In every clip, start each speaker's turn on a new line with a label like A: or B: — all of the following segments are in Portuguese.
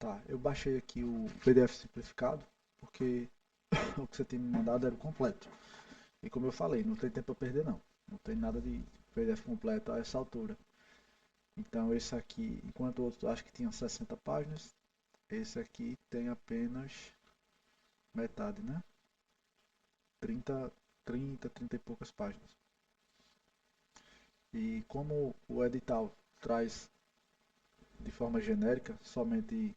A: Tá, eu baixei aqui o PDF simplificado, porque o que você tinha me mandado era o completo. E como eu falei, não tem tempo a perder não. Não tem nada de PDF completo a essa altura. Então esse aqui, enquanto o outro acho que tinha 60 páginas, esse aqui tem apenas metade, né? 30, 30 e poucas páginas. E como o edital traz de forma genérica somente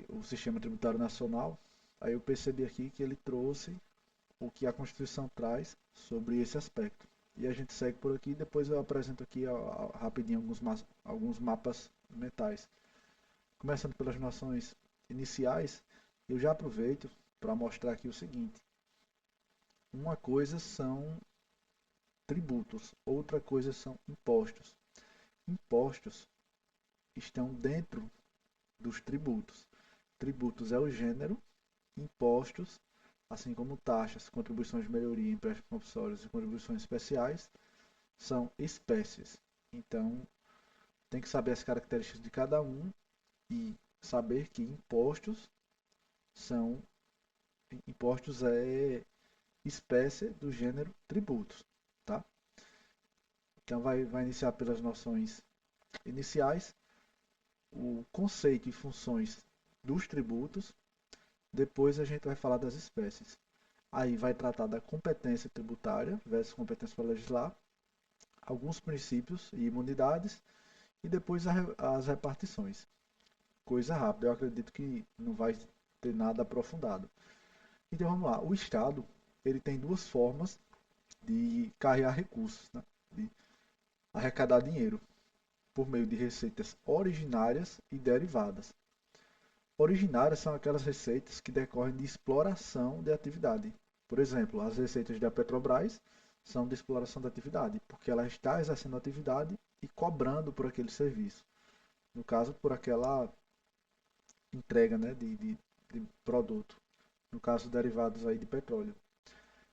A: o sistema tributário nacional, aí eu percebi aqui que ele trouxe o que a Constituição traz sobre esse aspecto. E a gente segue por aqui, depois eu apresento aqui rapidinho alguns mapas mentais. Começando pelas noções iniciais, eu já aproveito para mostrar aqui o seguinte. Uma coisa são tributos, outra coisa são impostos. Impostos estão dentro dos tributos. Tributos é o gênero, impostos, assim como taxas, contribuições de melhoria, empréstimos compulsórios e contribuições especiais, são espécies. Então, tem que saber as características de cada um e saber que são impostos é espécie do gênero tributos, tá? Então vai iniciar pelas noções iniciais, o conceito e funções dos tributos, depois a gente vai falar das espécies. Aí vai tratar da competência tributária versus competência para legislar, alguns princípios e imunidades e depois as repartições. Coisa rápida, eu acredito que não vai ter nada aprofundado. Então vamos lá, o Estado ele tem duas formas de carregar recursos, né? De arrecadar dinheiro, por meio de receitas originárias e derivadas. Originárias são aquelas receitas que decorrem de exploração de atividade. Por exemplo, as receitas da Petrobras são de exploração da atividade, porque ela está exercendo atividade e cobrando por aquele serviço. No caso, por aquela entrega, né, de produto. No caso, derivados aí de petróleo.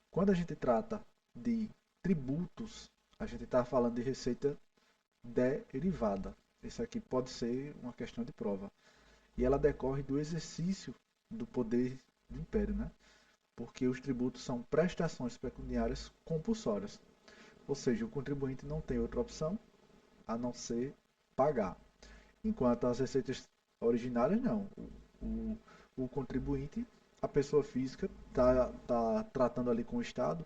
A: Quando a gente trata de tributos, a gente está falando de receita derivada. Isso aqui pode ser uma questão de prova. E ela decorre do exercício do poder do império, né? Porque os tributos são prestações pecuniárias compulsórias. Ou seja, o contribuinte não tem outra opção a não ser pagar. Enquanto as receitas originárias, não. O, o contribuinte, a pessoa física, está tratando ali com o Estado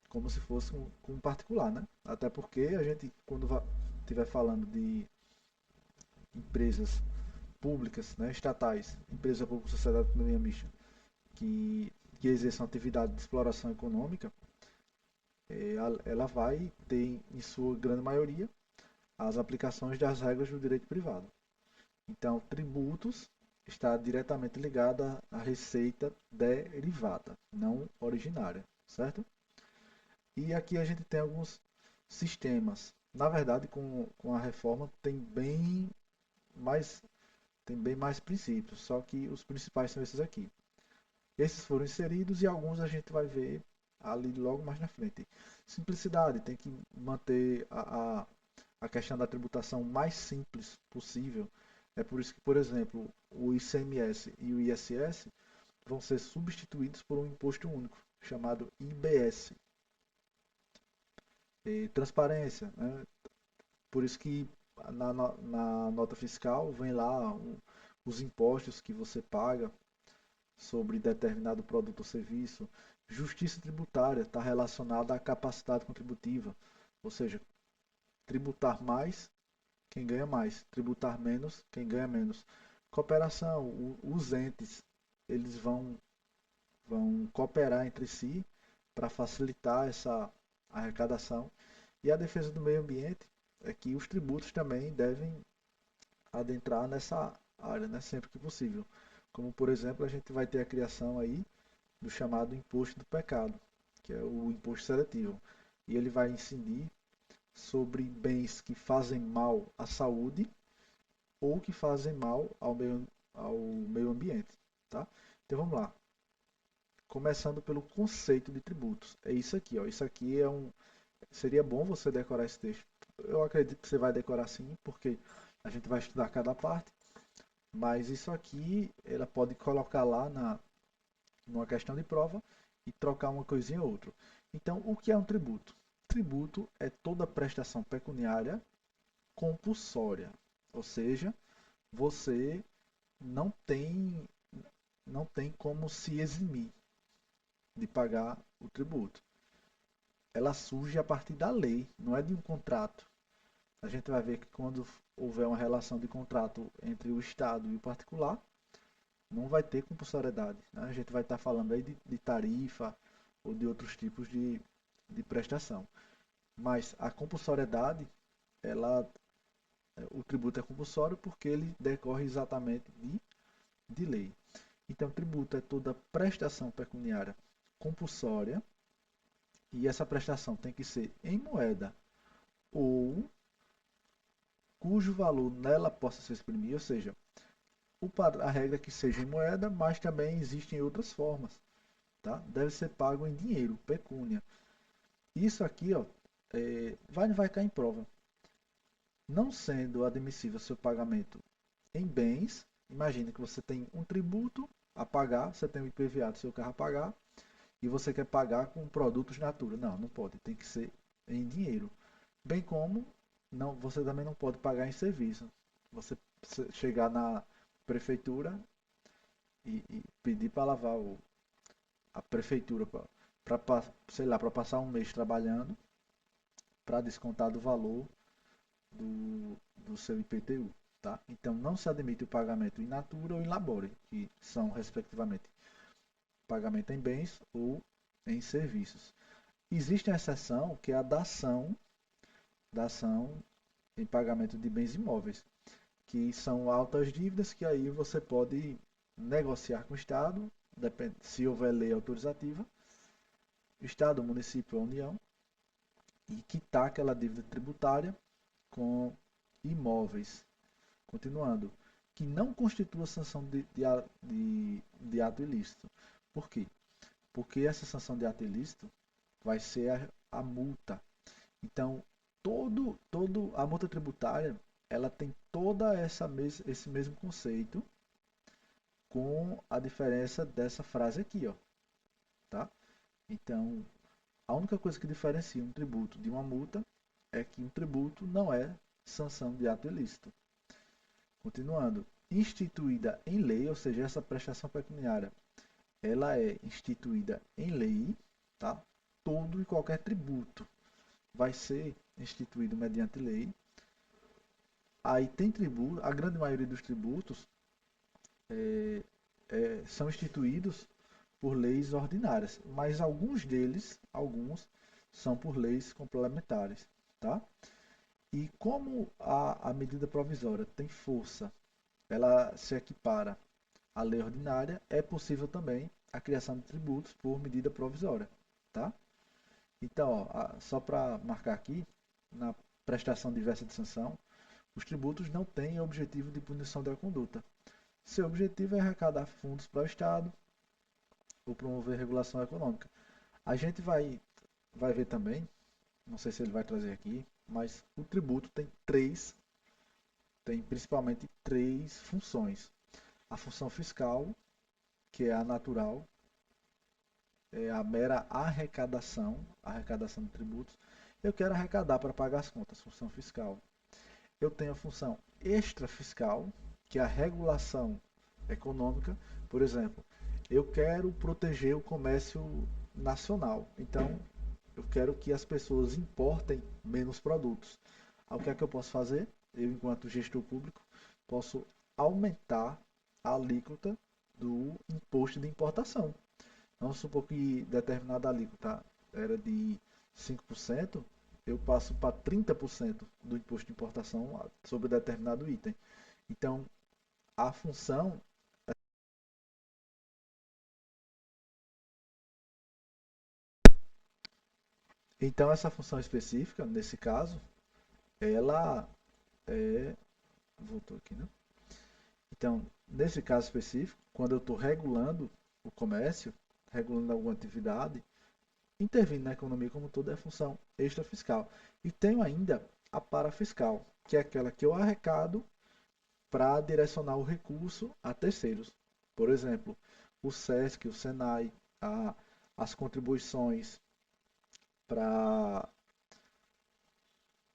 A: como se fosse com um particular, né? Até porque a gente, quando estiver falando de empresas públicas, né, estatais, empresa pública, sociedade de economia mista, que exerçam atividade de exploração econômica, ela vai ter, em sua grande maioria, as aplicações das regras do direito privado. Então, tributos está diretamente ligada à receita derivada, não originária, certo? E aqui a gente tem alguns sistemas. Na verdade, com a reforma mais, tem bem mais princípios, só que os principais são esses aqui. Esses foram inseridos e alguns a gente vai ver ali logo mais na frente. Simplicidade, tem que manter a questão da tributação mais simples possível. É por isso que, por exemplo, o ICMS e o ISS vão ser substituídos por um imposto único, chamado IBS. E transparência, né? Por isso que na nota fiscal vem lá os impostos que você paga sobre determinado produto ou serviço. Justiça tributária está relacionada à capacidade contributiva, ou seja, tributar mais quem ganha mais, tributar menos quem ganha menos. Cooperação, os entes eles vão cooperar entre si para facilitar essa arrecadação. E a defesa do meio ambiente é que os tributos também devem adentrar nessa área, né, sempre que possível. Como, por exemplo, a gente vai ter a criação aí do chamado imposto do pecado, que é o imposto seletivo. E ele vai incidir sobre bens que fazem mal à saúde ou que fazem mal ao meio ambiente. Tá? Então vamos lá. Começando pelo conceito de tributos. É isso aqui. Ó. Isso aqui seria bom você decorar esse texto. Eu acredito que você vai decorar sim, porque A gente vai estudar cada parte, mas isso aqui ela pode colocar lá numa questão de prova e trocar uma coisinha ou outra. Então, o que é um tributo? Tributo é toda prestação pecuniária compulsória, ou seja, você não tem não tem como se eximir de pagar o tributo. Ela surge a partir da lei, não é de um contrato. A gente vai ver que quando houver uma relação de contrato entre o Estado e o particular, não vai ter compulsoriedade. Né? A gente vai estar falando aí de tarifa ou de outros tipos de prestação. Mas a compulsoriedade, ela, o tributo é compulsório porque ele decorre exatamente de lei. Então, tributo é toda prestação pecuniária compulsória e essa prestação tem que ser em moeda ou cujo valor nela possa se exprimir, ou seja, a regra é que seja em moeda, mas também existem outras formas. Tá? Deve ser pago em dinheiro, pecúnia. Isso aqui ó, vai cair em prova. Não sendo admissível seu pagamento em bens, imagine que você tem um tributo a pagar, você tem o IPVA do seu carro a pagar, e você quer pagar com produtos natura. Não, não pode, tem que ser em dinheiro. Bem como não, você também não pode pagar em serviço. Você chegar na prefeitura e pedir para lavar a prefeitura para sei lá, para passar um mês trabalhando para descontar do valor do seu IPTU. Tá? Então não se admite o pagamento in natura ou in labore, que são respectivamente pagamento em bens ou em serviços. Existe uma exceção que é a da ação em pagamento de bens imóveis, que são altas dívidas que aí você pode negociar com o Estado, se houver lei autorizativa, Estado, município ou União, e quitar aquela dívida tributária com imóveis. Continuando, que não constitua sanção de ato ilícito. Por quê? Porque essa sanção de ato ilícito vai ser a multa. Então, a multa tributária, ela tem toda esse mesmo conceito, com a diferença dessa frase aqui, ó, tá? Então, a única coisa que diferencia um tributo de uma multa é que um tributo não é sanção de ato ilícito. Continuando, instituída em lei, ou seja, essa prestação pecuniária, ela é instituída em lei, tá? Todo e qualquer tributo vai ser instituído mediante lei. Aí tem tributo, a grande maioria dos tributos são instituídos por leis ordinárias, mas alguns são por leis complementares, tá? E como a medida provisória tem força, ela se equipara à lei ordinária, é possível também a criação de tributos por medida provisória, tá? Então, ó, só para marcar aqui, na prestação diversa de sanção, os tributos não têm objetivo de punição da conduta. Seu objetivo é arrecadar fundos para o Estado ou promover regulação econômica. A gente vai ver também, não sei se ele vai trazer aqui, mas o tributo tem principalmente três funções. A função fiscal, que é a natural, é a mera arrecadação de tributos. Eu quero arrecadar para pagar as contas, função fiscal. Eu tenho a função extrafiscal, que é a regulação econômica. Por exemplo, eu quero proteger o comércio nacional. Então, eu quero que as pessoas importem menos produtos. O que é que eu posso fazer? Eu, enquanto gestor público, posso aumentar a alíquota do imposto de importação. Vamos supor que determinada alíquota era de 5%, eu passo para 30% do imposto de importação sobre determinado item. Então, a função. Então, essa função específica, nesse caso, ela é. Voltou aqui, né? Então, nesse caso específico, quando eu estou regulando o comércio, regulando alguma atividade, intervindo na economia como um todo é a função extrafiscal. E tenho ainda a parafiscal, que é aquela que eu arrecado para direcionar o recurso a terceiros. Por exemplo, o SESC, o SENAI, a, as contribuições para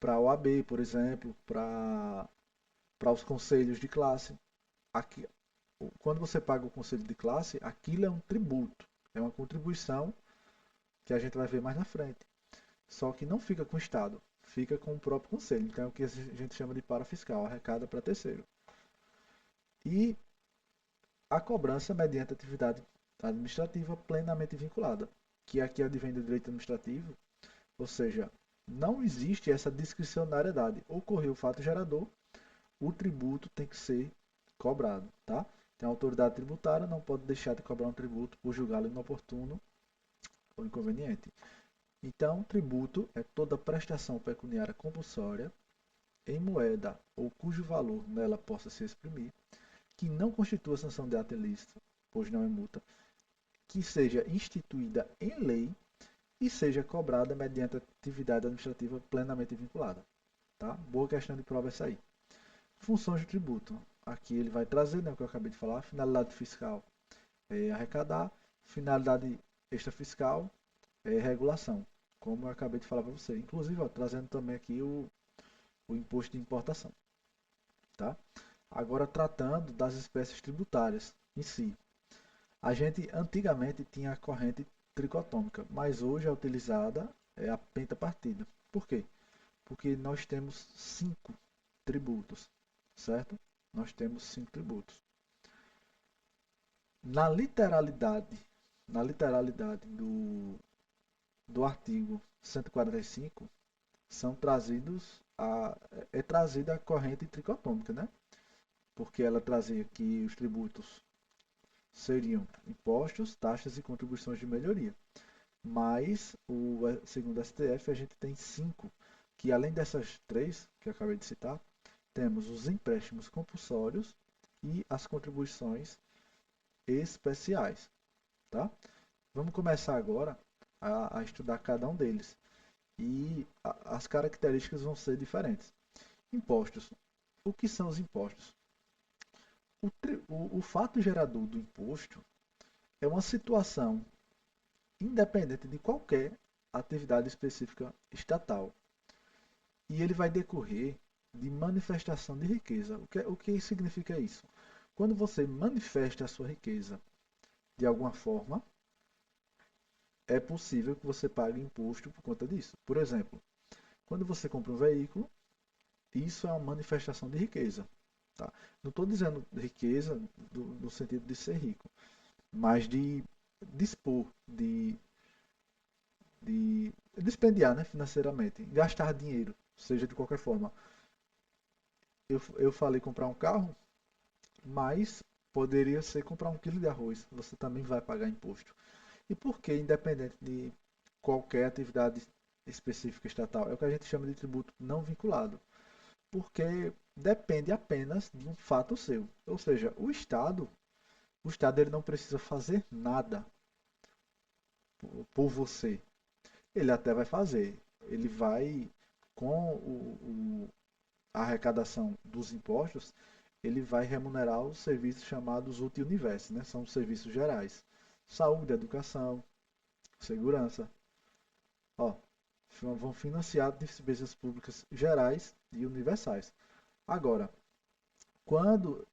A: a OAB, por exemplo, para os conselhos de classe. Aqui, quando você paga o conselho de classe, aquilo é um tributo, é uma contribuição que a gente vai ver mais na frente. Só que não fica com o Estado, fica com o próprio conselho. Então é o que a gente chama de parafiscal, arrecada para terceiro. E a cobrança mediante atividade administrativa plenamente vinculada, que aqui advém do direito administrativo, ou seja, não existe essa discricionariedade. Ocorreu o fato gerador, o tributo tem que ser cobrado, tá? Então, a autoridade tributária não pode deixar de cobrar um tributo por julgá-lo inoportuno ou inconveniente. Então, tributo é toda prestação pecuniária compulsória em moeda ou cujo valor nela possa se exprimir, que não constitua sanção de ato ilícito, pois não é multa, que seja instituída em lei e seja cobrada mediante atividade administrativa plenamente vinculada. Tá? Boa questão de prova essa aí. Funções do tributo. Aqui ele vai trazer, né, o que eu acabei de falar, finalidade fiscal é arrecadar, finalidade extrafiscal é regulação, como eu acabei de falar para você. Inclusive, ó, trazendo também aqui o imposto de importação. Tá? Agora, tratando das espécies tributárias em si. A gente antigamente tinha a corrente tricotômica, mas hoje é utilizada a pentapartida. Por quê? Porque nós temos 5 tributos, certo? Nós temos 5 tributos. Na literalidade, do artigo 145, são trazidos é trazida a corrente tricotômica, né? Porque ela trazia que os tributos seriam impostos, taxas e contribuições de melhoria. Mas, segundo o STF, a gente tem 5, que além dessas 3 que eu acabei de citar, temos os empréstimos compulsórios e as contribuições especiais. Tá? Vamos começar agora a estudar cada um deles. E as características vão ser diferentes. Impostos. O que são os impostos? O fato gerador do imposto é uma situação independente de qualquer atividade específica estatal. E ele vai decorrer de manifestação de riqueza. O que significa isso? Quando você manifesta a sua riqueza de alguma forma, é possível que você pague imposto por conta disso. Por exemplo, quando você compra um veículo, isso é uma manifestação de riqueza. Tá? Não estou dizendo riqueza no sentido de ser rico, mas de dispor, de dispendiar, né, financeiramente, gastar dinheiro, seja de qualquer forma. Eu falei comprar um carro, mas poderia ser comprar 1 quilo de arroz. Você também vai pagar imposto. E por que, independente de qualquer atividade específica estatal? É o que a gente chama de tributo não vinculado. Porque depende apenas de um fato seu. Ou seja, o Estado ele não precisa fazer nada por você. Ele até vai fazer. Ele vai, com a arrecadação dos impostos, ele vai remunerar os serviços chamados UTI-Universo, né? São os serviços gerais. Saúde, educação, segurança. Ó, vão financiar despesas públicas gerais e universais. Agora, quando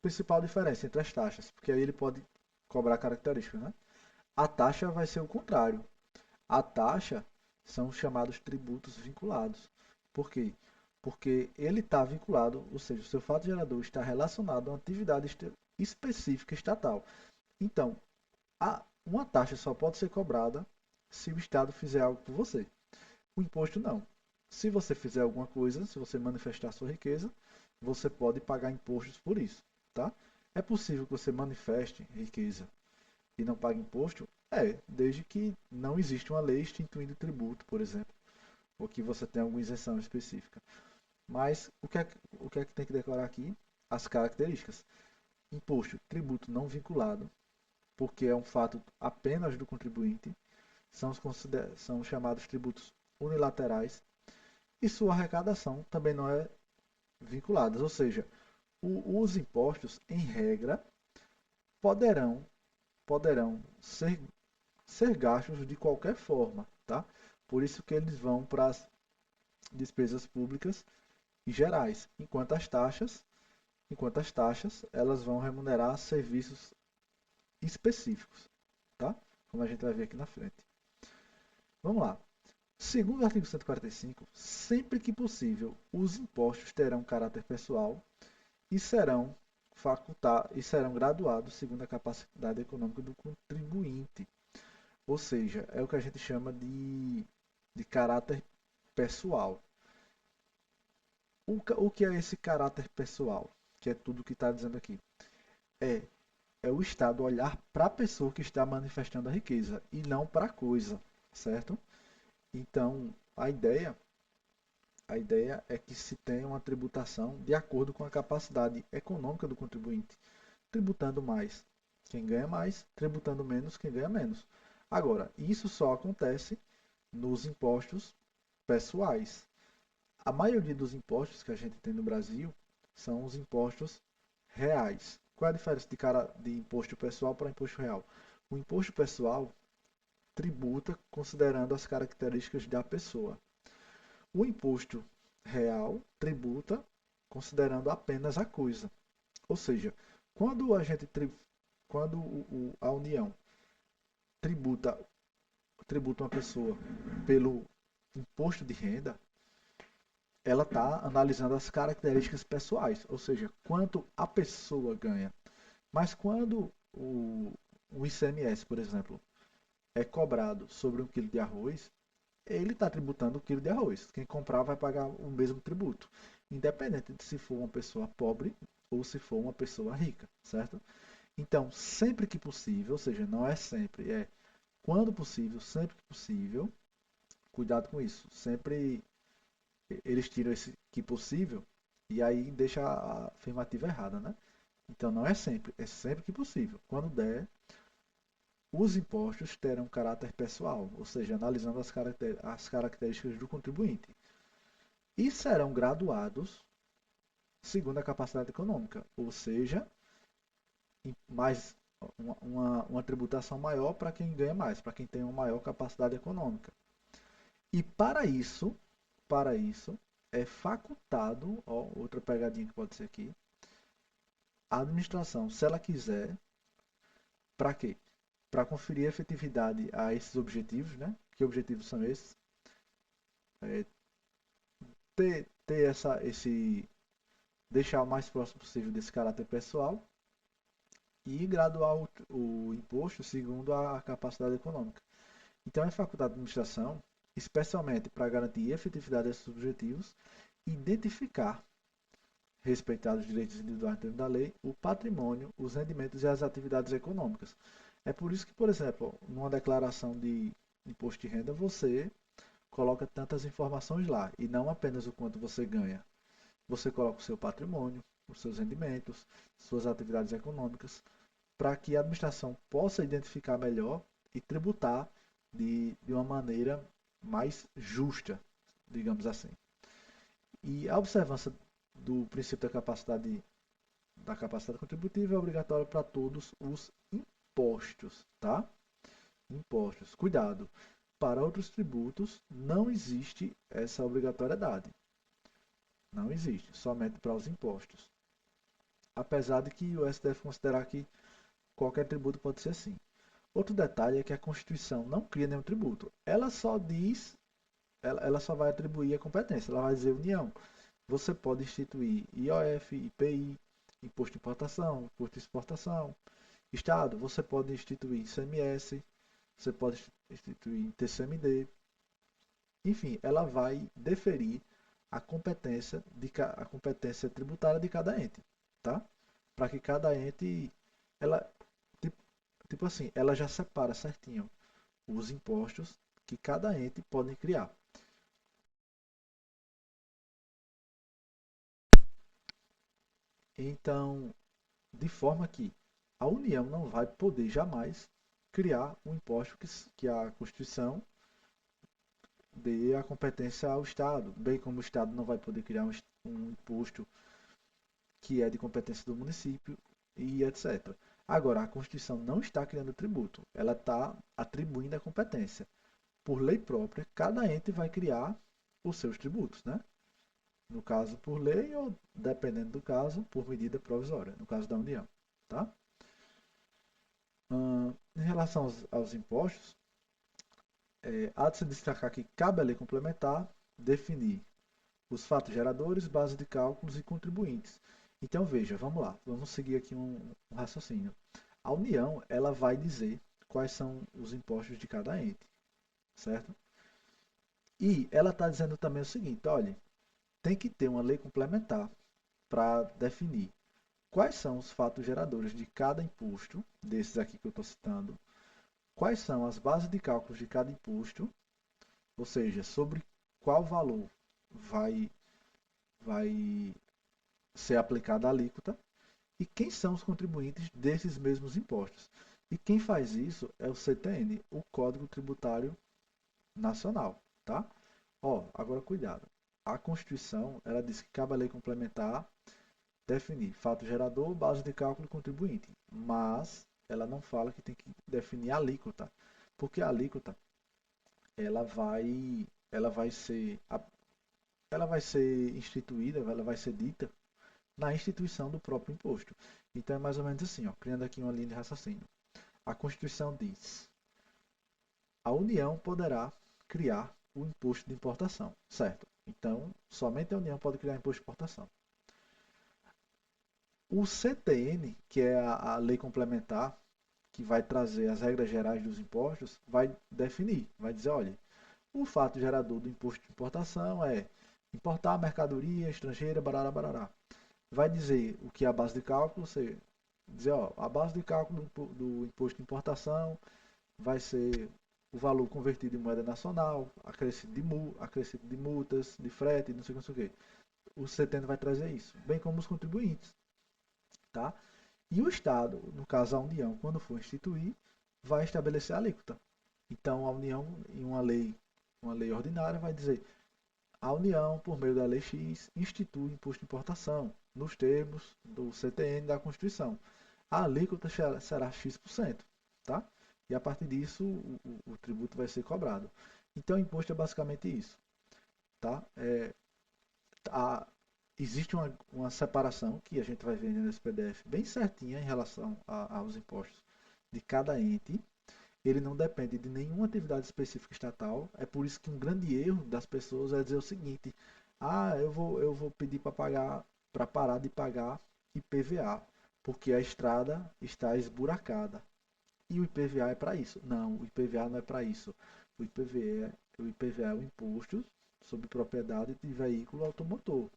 A: principal diferença entre as taxas, porque aí ele pode cobrar características, né? A taxa vai ser o contrário. A taxa são os chamados tributos vinculados. Por quê? Porque ele está vinculado, ou seja, o seu fato gerador está relacionado a uma atividade específica estatal. Então, uma taxa só pode ser cobrada se o Estado fizer algo por você. O imposto não. Se você fizer alguma coisa, se você manifestar sua riqueza, você pode pagar impostos por isso, tá? É possível que você manifeste riqueza e não pague imposto? É, desde que não exista uma lei instituindo tributo, por exemplo, ou que você tenha alguma isenção específica. Mas o que é que tem que declarar aqui? As características. Imposto, tributo não vinculado, porque é um fato apenas do contribuinte, são chamados tributos unilaterais, e sua arrecadação também não é vinculada, ou seja, Os impostos, em regra, poderão, poderão ser gastos de qualquer forma, tá? Por isso que eles vão para as despesas públicas e gerais, enquanto as taxas elas vão remunerar serviços específicos, tá? Como a gente vai ver aqui na frente. Vamos lá. Segundo o artigo 145, sempre que possível, os impostos terão caráter pessoal e serão graduados segundo a capacidade econômica do contribuinte. Ou seja, é o que a gente chama de caráter pessoal. O que é esse caráter pessoal? Que é tudo que está dizendo aqui. É, é o Estado olhar para a pessoa que está manifestando a riqueza e não para a coisa, certo? Então, a ideia é que se tenha uma tributação de acordo com a capacidade econômica do contribuinte, tributando mais quem ganha mais, tributando menos quem ganha menos. Agora, isso só acontece nos impostos pessoais. A maioria dos impostos que a gente tem no Brasil são os impostos reais. Qual é a diferença de imposto pessoal para imposto real? O imposto pessoal tributa considerando as características da pessoa. O imposto real tributa considerando apenas a coisa. Ou seja, quando a gente quando a União tributa tributa uma pessoa pelo imposto de renda, ela está analisando as características pessoais, ou seja, quanto a pessoa ganha. Mas quando o ICMS, por exemplo, é cobrado sobre 1 quilo de arroz, ele está tributando 1 quilo de arroz. Quem comprar vai pagar o mesmo tributo, independente de se for uma pessoa pobre ou se for uma pessoa rica, certo? Então, sempre que possível, ou seja, não é sempre, é quando possível, sempre que possível, cuidado com isso. Sempre eles tiram esse que possível e aí deixa a afirmativa errada, né? Então não é sempre, é sempre que possível. Quando der, os impostos terão caráter pessoal, ou seja, analisando as características do contribuinte, e serão graduados segundo a capacidade econômica, ou seja, mais uma tributação maior para quem ganha mais, para quem tem uma maior capacidade econômica. E para isso, é facultado, ó, outra pegadinha que pode ser aqui, a administração, se ela quiser, para quê? Para conferir efetividade a esses objetivos, né? Que objetivos são esses? É, ter deixar o mais próximo possível desse caráter pessoal e graduar o imposto segundo a capacidade econômica. Então é facultado da administração, especialmente para garantir efetividade desses objetivos, identificar, respeitados os direitos individuais dentro da lei, o patrimônio, os rendimentos e as atividades econômicas. É por isso que, por exemplo, numa declaração de imposto de renda, você coloca tantas informações lá, e não apenas o quanto você ganha. Você coloca o seu patrimônio, os seus rendimentos, suas atividades econômicas, para que a administração possa identificar melhor e tributar de uma maneira mais justa, digamos assim. E a observância do princípio da capacidade contributiva é obrigatória para todos os impostos, tá? Impostos. Cuidado. Para outros tributos não existe essa obrigatoriedade. Não existe, somente para os impostos. Apesar de que o STF considerar que qualquer tributo pode ser assim. Outro detalhe é que a Constituição não cria nenhum tributo. Ela só diz, ela só vai atribuir a competência. Ela vai dizer União. Você pode instituir IOF, IPI, Imposto de Importação, Imposto de Exportação. Estado, você pode instituir ICMS, você pode instituir TCMD. Enfim, ela vai deferir a competência tributária de cada ente, tá? Para que cada ente, ela, tipo, tipo assim, ela já separa certinho os impostos que cada ente pode criar. Então, de forma que a União não vai poder jamais criar um imposto que a Constituição dê a competência ao Estado, bem como o Estado não vai poder criar um imposto que é de competência do município e etc. Agora, a Constituição não está criando tributo, ela está atribuindo a competência. Por lei própria, cada ente vai criar os seus tributos, né? No caso, por lei ou, dependendo do caso, por medida provisória, no caso da União, tá? Em relação aos impostos, há de se destacar que cabe à lei complementar definir os fatos geradores, base de cálculos e contribuintes. Então veja, vamos lá, vamos seguir aqui um raciocínio. A União, ela vai dizer quais são os impostos de cada ente, certo? E ela está dizendo também o seguinte, olha, tem que ter uma lei complementar para definir quais são os fatos geradores de cada imposto, desses aqui que eu estou citando, quais são as bases de cálculos de cada imposto, ou seja, sobre qual valor vai, vai ser aplicada a alíquota, e quem são os contribuintes desses mesmos impostos. E quem faz isso é o CTN, o Código Tributário Nacional, tá? Ó, agora cuidado. A Constituição, ela diz que cabe a lei complementar definir fato gerador, base de cálculo e contribuinte, mas ela não fala que tem que definir a alíquota, porque a alíquota ela vai ser ela vai ser instituída, ela vai ser dita na instituição do próprio imposto. Então é mais ou menos assim, ó, criando aqui uma linha de raciocínio. A Constituição diz: a União poderá criar o imposto de importação, certo? Então, somente a União pode criar imposto de importação. O CTN, que é a lei complementar, que vai trazer as regras gerais dos impostos, vai definir, vai dizer, olha, o fato gerador do imposto de importação é importar mercadoria estrangeira, barará, barará. Vai dizer o que é a base de cálculo, você dizer, ó, a base de cálculo do imposto de importação vai ser o valor convertido em moeda nacional, acrescido de multas, de frete, não sei o que. O CTN vai trazer isso, bem como os contribuintes, tá? E o Estado, no caso a União, quando for instituir, vai estabelecer a alíquota. Então a União, em uma lei ordinária, vai dizer: a União, por meio da Lei X, institui imposto de importação, nos termos do CTN da Constituição. A alíquota será X%, tá? E a partir disso, o tributo vai ser cobrado. Então, o imposto é basicamente isso, tá? A, existe uma separação que a gente vai ver nesse PDF bem certinha em relação aos impostos de cada ente. Ele não depende de nenhuma atividade específica estatal. É por isso que um grande erro das pessoas é dizer o seguinte: ah, eu vou pedir para pagar, para parar de pagar IPVA, porque a estrada está esburacada. E o IPVA é para isso. Não, o IPVA não é para isso. O IPVA é o imposto sobre propriedade de veículo automotor.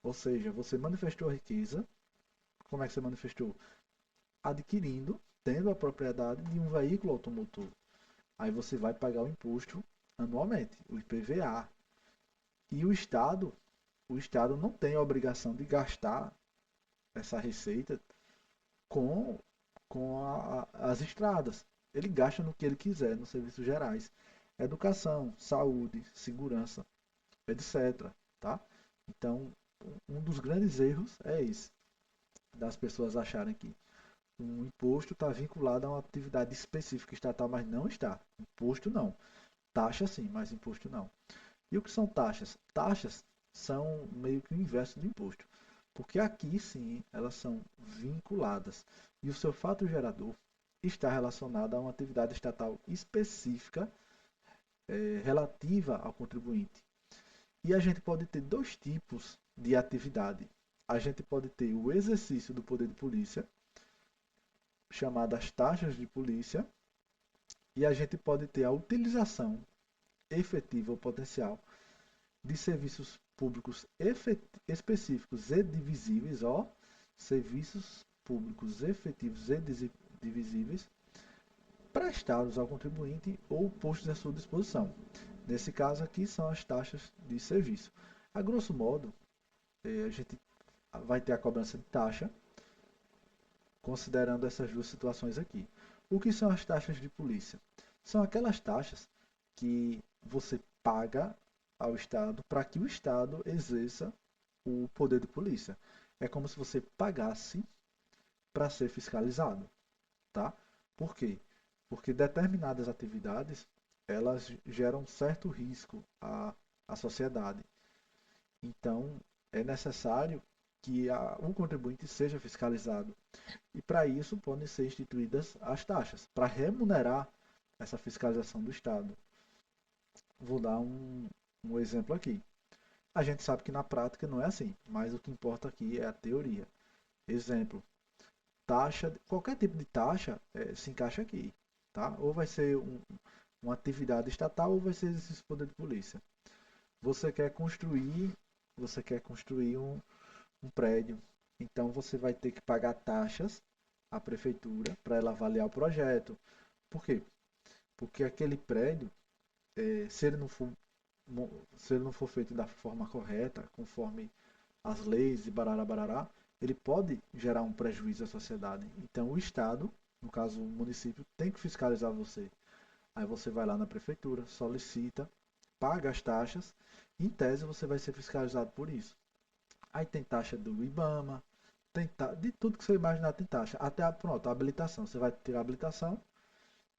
A: Ou seja, você manifestou a riqueza. Como é que você manifestou? Adquirindo, tendo a propriedade de um veículo automotor. Aí você vai pagar o imposto anualmente, o IPVA. E o Estado não tem a obrigação de gastar essa receita com, as estradas. Ele gasta no que ele quiser, nos serviços gerais. Educação, saúde, segurança, etc. Tá? Então, um dos grandes erros é esse, das pessoas acharem que um imposto está vinculado a uma atividade específica estatal, mas não está. Imposto não. Taxa sim, mas imposto não. E o que são taxas? Taxas são meio que o inverso do imposto. Porque aqui sim elas são vinculadas. E o seu fato gerador está relacionado a uma atividade estatal específica relativa ao contribuinte. E a gente pode ter dois tipos de atividade. A gente pode ter o exercício do poder de polícia, chamadas taxas de polícia, e a gente pode ter a utilização efetiva ou potencial de serviços públicos específicos e divisíveis, ó, serviços públicos efetivos e divisíveis prestados ao contribuinte ou postos à sua disposição. Nesse caso aqui são as taxas de serviço. A grosso modo, a gente vai ter a cobrança de taxa, considerando essas duas situações aqui. O que são as taxas de polícia? São aquelas taxas que você paga ao Estado para que o Estado exerça o poder de polícia. É como se você pagasse para ser fiscalizado, tá? Por quê? Porque determinadas atividades elas geram certo risco à sociedade. Então, é necessário que o contribuinte seja fiscalizado. E para isso podem ser instituídas as taxas, para remunerar essa fiscalização do Estado. Vou dar um exemplo aqui. A gente sabe que na prática não é assim, mas o que importa aqui é a teoria. Exemplo, taxa, qualquer tipo de taxa se encaixa aqui, tá? Ou vai ser uma atividade estatal ou vai ser exercício de poder de polícia. Você quer construir, você quer construir um prédio, então você vai ter que pagar taxas à prefeitura para ela avaliar o projeto. Por quê? Porque aquele prédio, se ele não for se ele não for feito da forma correta, conforme as leis e barará barará, ele pode gerar um prejuízo à sociedade. Então o Estado, no caso o município, tem que fiscalizar você. Aí você vai lá na prefeitura, solicita, paga as taxas, e em tese você vai ser fiscalizado por isso. Aí tem taxa do IBAMA, de tudo que você imaginar tem taxa. Até pronto, a habilitação. Você vai ter a habilitação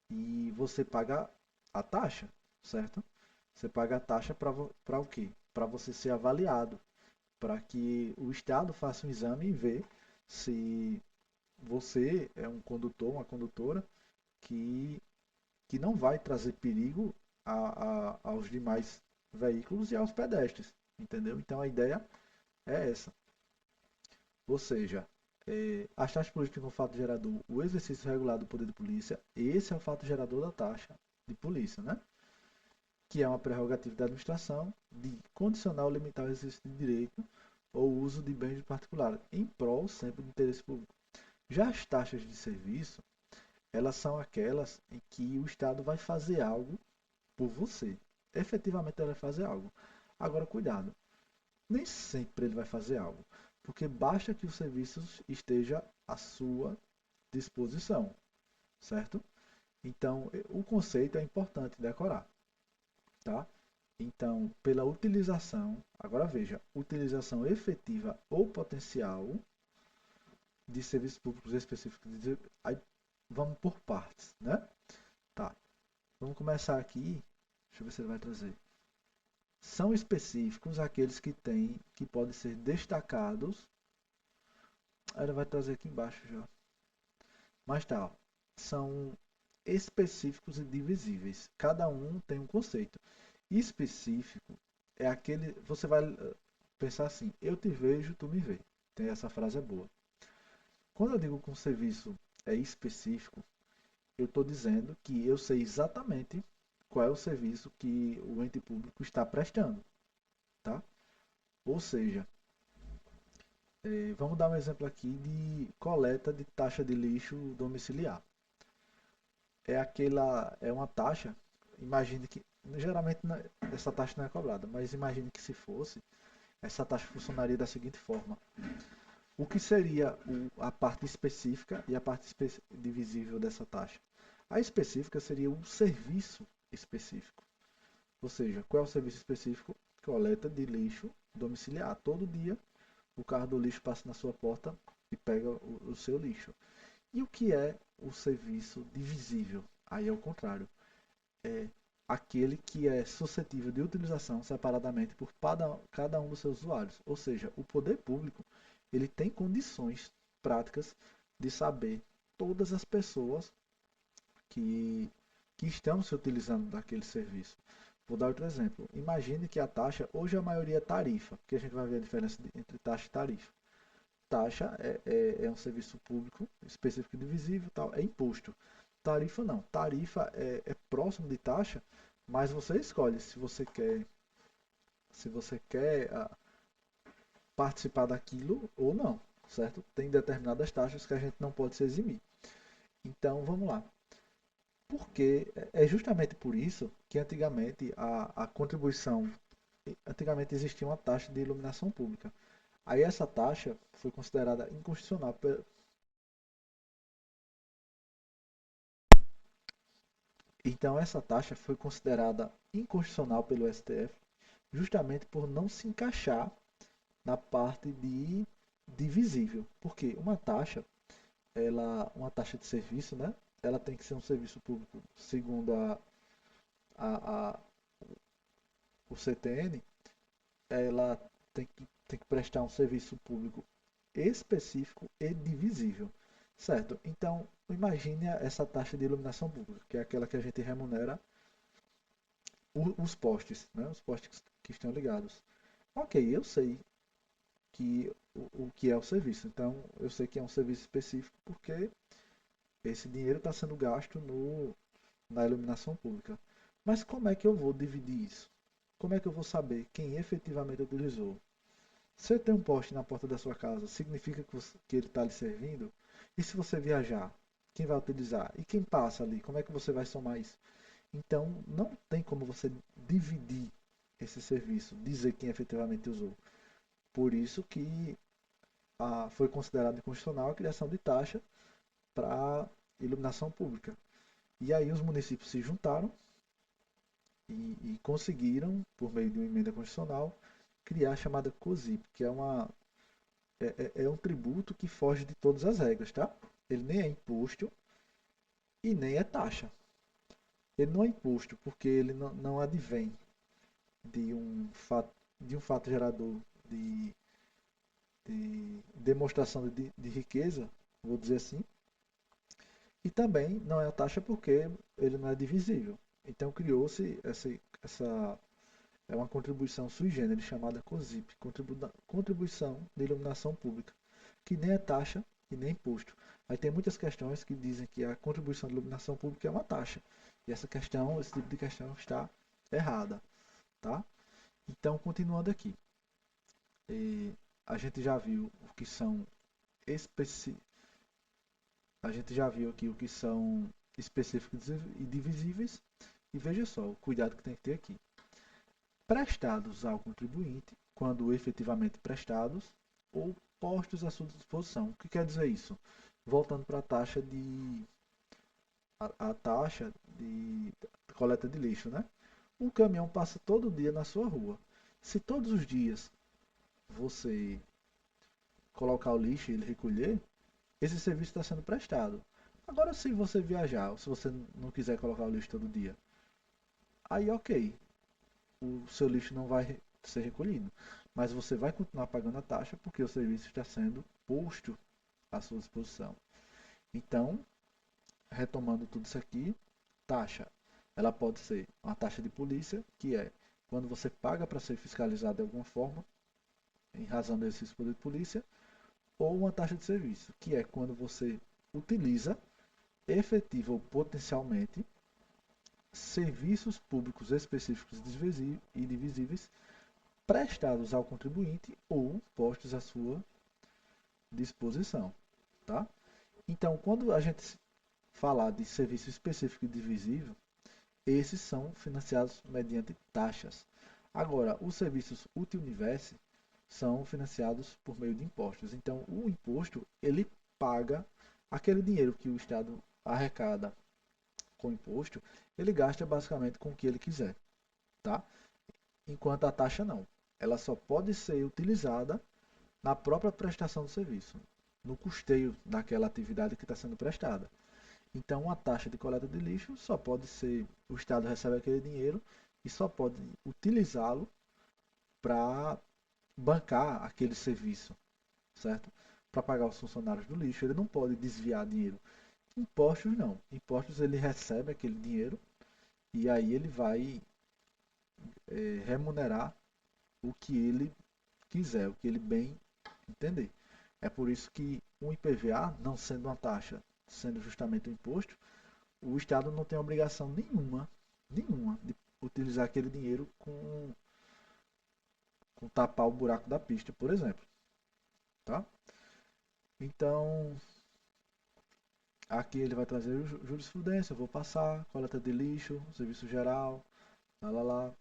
A: e você paga a taxa, certo? Você paga a taxa para o quê? Para você ser avaliado, para que o Estado faça um exame e vê se você é um condutor, uma condutora que, que não vai trazer perigo aos demais veículos e aos pedestres, entendeu? Então a ideia é essa. Ou seja, as taxas políticas ficam fato gerador, o exercício regular do poder de polícia, esse é o fato gerador da taxa de polícia, né? Que é uma prerrogativa da administração de condicionar ou limitar o exercício de direito ou uso de bens particulares, em prol sempre do interesse público. Já as taxas de serviço, elas são aquelas em que o Estado vai fazer algo por você. Efetivamente ele vai fazer algo. Agora, cuidado, nem sempre ele vai fazer algo, porque basta que o serviço esteja à sua disposição, certo? Então, o conceito é importante decorar, tá? Então, pela utilização, agora veja, utilização efetiva ou potencial de serviços públicos específicos. Aí vamos por partes, né? Tá. Vamos começar aqui. Deixa eu ver se ele vai trazer. São específicos aqueles que têm, que podem ser destacados. Aí ele vai trazer aqui embaixo já. Mas tá, ó. São específicos e divisíveis. Cada um tem um conceito. Específico é aquele. Você vai pensar assim: eu te vejo, tu me vê. Tem essa frase é boa. Quando eu digo que um serviço é específico, eu estou dizendo que eu sei exatamente qual é o serviço que o ente público está prestando, tá? Ou seja, vamos dar um exemplo aqui de coleta de taxa de lixo domiciliar. É uma taxa, imagine que, geralmente essa taxa não é cobrada, mas imagine que se fosse, essa taxa funcionaria da seguinte forma. O que seria a parte específica e a parte divisível dessa taxa? A específica seria um serviço específico. Ou seja, qual é o serviço específico? Coleta de lixo domiciliar. Todo dia o carro do lixo passa na sua porta e pega o seu lixo. E o que é o serviço divisível? Aí é o contrário. É aquele que é suscetível de utilização separadamente por cada um dos seus usuários. Ou seja, o poder público ele tem condições práticas de saber todas as pessoas que, que estão se utilizando daquele serviço. Vou dar outro exemplo. Imagine que a taxa, hoje a maioria é tarifa, porque a gente vai ver a diferença entre taxa e tarifa. Taxa é um serviço público específico e divisível, tal, é imposto. Tarifa não. Tarifa é próximo de taxa, mas você escolhe se você quer participar daquilo ou não, certo? Tem determinadas taxas que a gente não pode se eximir. Então, vamos lá. Porque é justamente por isso que antigamente a contribuição, antigamente existia uma taxa de iluminação pública. Aí essa taxa foi considerada inconstitucional. Então essa taxa foi considerada inconstitucional pelo STF, justamente por não se encaixar na parte de, de iluminação pública. Aí o que acontece? Ela foi considerada inconstitucional pelo STF justamente por não se encaixar na parte de, de iluminação pública. Aí essa taxa foi considerada inconstitucional pelo STF justamente por não se encaixar na parte de, de iluminação pública. divisível. Porque uma taxa de serviço, né? Ela tem que ser um serviço público segundo a, o CTN, ela tem que prestar um serviço público específico e divisível, certo? Então, imagine essa taxa de iluminação pública, que é aquela que a gente remunera os postes, né? Os postes que estão ligados. Ok, eu sei que o que é o serviço, então eu sei que é um serviço específico porque esse dinheiro está sendo gasto na iluminação pública. Mas como é que eu vou dividir isso? Como é que eu vou saber quem efetivamente utilizou? Se tem um poste na porta da sua casa, significa que ele está lhe servindo? E se você viajar, quem vai utilizar? E quem passa ali? Como é que você vai somar isso? Então, não tem como você dividir esse serviço, dizer quem efetivamente usou. Por isso que foi considerado inconstitucional a criação de taxa para iluminação pública. E aí os municípios se juntaram e conseguiram, por meio de uma emenda constitucional, criar a chamada COSIP, que é um tributo que foge de todas as regras, tá? Ele nem é imposto e nem é taxa. Ele não é imposto porque ele não advém de de um fato gerador de, de demonstração de riqueza, vou dizer assim, e também não é a taxa porque ele não é divisível. Então criou-se essa é uma contribuição sui generis chamada COSIP, Contribuição de Iluminação Pública, que nem é taxa e nem imposto. Aí tem muitas questões que dizem que a contribuição de iluminação pública é uma taxa. E esse tipo de questão está errada, tá? Então, continuando aqui, a gente já viu o que são especi... a gente já viu aqui o que são específicos e divisíveis. E veja só o cuidado que tem que ter aqui. Prestados ao contribuinte, quando efetivamente prestados, ou postos à sua disposição. O que quer dizer isso? Voltando para a taxa de coleta de lixo, né? Um caminhão passa todo dia na sua rua. Se todos os dias você colocar o lixo e ele recolher, esse serviço está sendo prestado. Agora, se você viajar, ou se você não quiser colocar o lixo todo dia, aí ok, o seu lixo não vai ser recolhido. Mas você vai continuar pagando a taxa porque o serviço está sendo posto à sua disposição. Então, retomando tudo isso aqui, taxa, ela pode ser uma taxa de polícia, que é quando você paga para ser fiscalizado de alguma forma, em razão desse poder de polícia, ou uma taxa de serviço, que é quando você utiliza efetiva ou potencialmente serviços públicos específicos e divisíveis prestados ao contribuinte ou postos à sua disposição, tá? Então, quando a gente falar de serviço específico e divisível, esses são financiados mediante taxas. Agora, os serviços útil-universe são financiados por meio de impostos. Então, o imposto, ele paga aquele dinheiro que o Estado arrecada com imposto, ele gasta basicamente com o que ele quiser, tá? Enquanto a taxa não. Ela só pode ser utilizada na própria prestação do serviço, no custeio daquela atividade que está sendo prestada. Então, uma taxa de coleta de lixo só pode ser, o Estado recebe aquele dinheiro e só pode utilizá-lo para bancar aquele serviço, certo? Para pagar os funcionários do lixo, ele não pode desviar dinheiro. Impostos não. Impostos ele recebe aquele dinheiro e aí ele vai remunerar o que ele quiser, o que ele bem entender. É por isso que o IPVA, não sendo uma taxa, sendo justamente um imposto, o Estado não tem obrigação nenhuma de utilizar aquele dinheiro com tapar o buraco da pista, por exemplo. Tá? Então, aqui ele vai trazer jurisprudência, eu vou passar, coleta de lixo, serviço geral, lá, lá, lá.